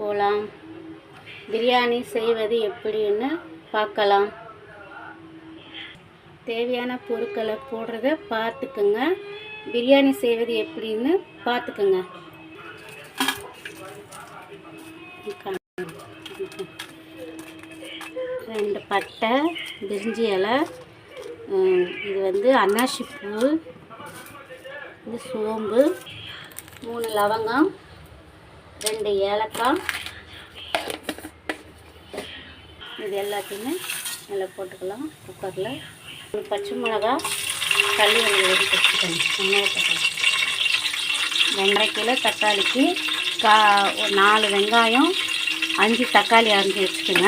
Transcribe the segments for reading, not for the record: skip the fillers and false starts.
போகலாம். பிரியாணி செய்வது எப்படின்னு பார்க்கலாம். தேவையான பொருட்களை போடுறத பார்த்துக்குங்க. பிரியாணி செய்வது எப்படின்னு பார்த்துக்குங்க. ரெண்டு பட்டை, பிரிஞ்சி இலை, இது அன்னாசி பூ, இது சோம்பு, 3 லவங்கம், 2 ஏலக்காய், இது எல்லாத்தையுமே நல்லா போட்டுக்கலாம். குக்கரில் ஒரு பச்சை மிளகா தள்ளி எடுத்து வச்சுக்கோங்க. 2.5 கிலோ தக்காளிக்கு ஒரு 4 வெங்காயம், 5 தக்காளி அரைஞ்சி வச்சுக்கோங்க.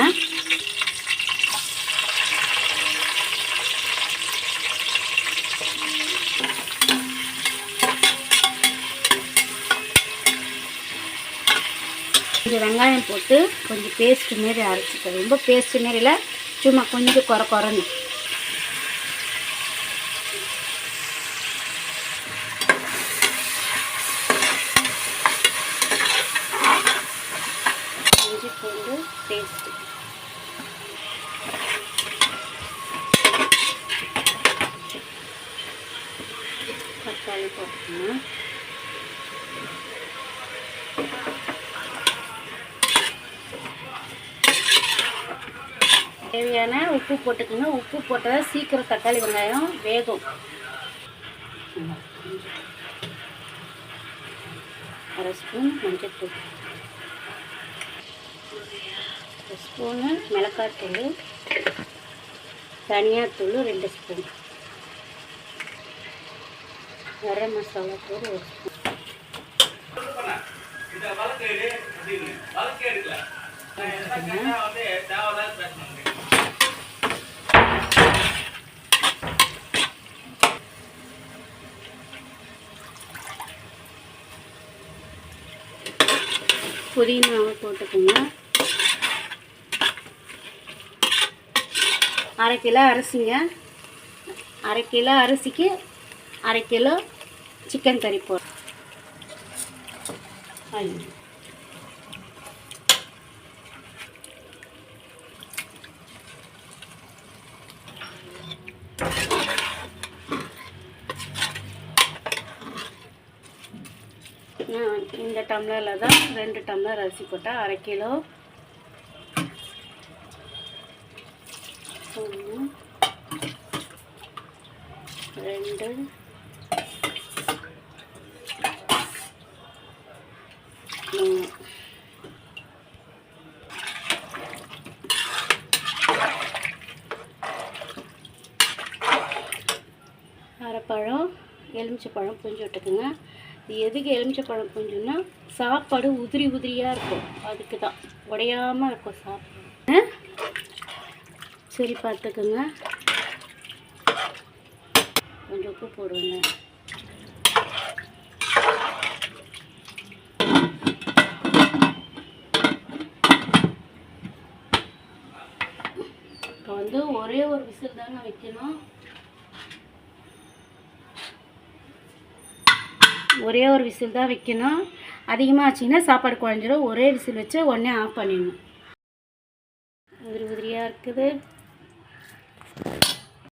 கொஞ்சம் வெங்காயம் போட்டு கொஞ்சம் பேஸ்ட்டு மாரி அரைச்சிக்க. ரொம்ப பேஸ்ட்டு மாரியில் சும்மா கொஞ்சம் குறன்னு. இஞ்சி பூண்டு பேஸ்ட்டு, தக்காளி போட்டுக்கணும். தேவையான உப்பு போட்டுக்கோங்க. உப்பு போட்டால் சீக்கிரம் தக்காளி வெங்காயம் வேகும். 1/2 ஸ்பூன் மஞ்சள்தூள், 1 ஸ்பூனு மிளகாய்த்தூள், தனியாத்தூள் 2 ஸ்பூன், கரம் மசாலா தூள் 1 ஸ்பூன். புதினாவை போட்டுக்கோங்க. 1/2 கிலோ அரிசிங்க. 1/2 கிலோ அரிசிக்கு 1/2 கிலோ சிக்கன் கறி போடுறோம். இந்த டம்ளரில் தான் 2 டம்ளர் அரிசி போட்டால் 1/2 கிலோ. 1 2 3 அரைப்பழம் எலுமிச்சைப்பழம் புழிஞ்சு விட்டுக்குங்க. இது எதுக்கு எலுமிச்சைப்பழம் புழிஞ்சுன்னா சாப்பாடு உதிரியாக இருக்கும், அதுக்கு தான் உடையாமல் இருக்கும் சாப்பாடு. சரி பார்த்துக்குங்க. கொஞ்சம் உப்பு போடுவேங்க. இப்போ ஒரே ஒரு விசில் தாங்க வைக்கணும். ஒரே ஒரு விசில் தான் வைக்கணும். அதிகமாக ஆச்சுன்னா சாப்பாடு குழஞ்சிடும். ஒரே விசில் வச்சு உடனே ஆஃப் பண்ணிடணும். உதிரியாக இருக்குது.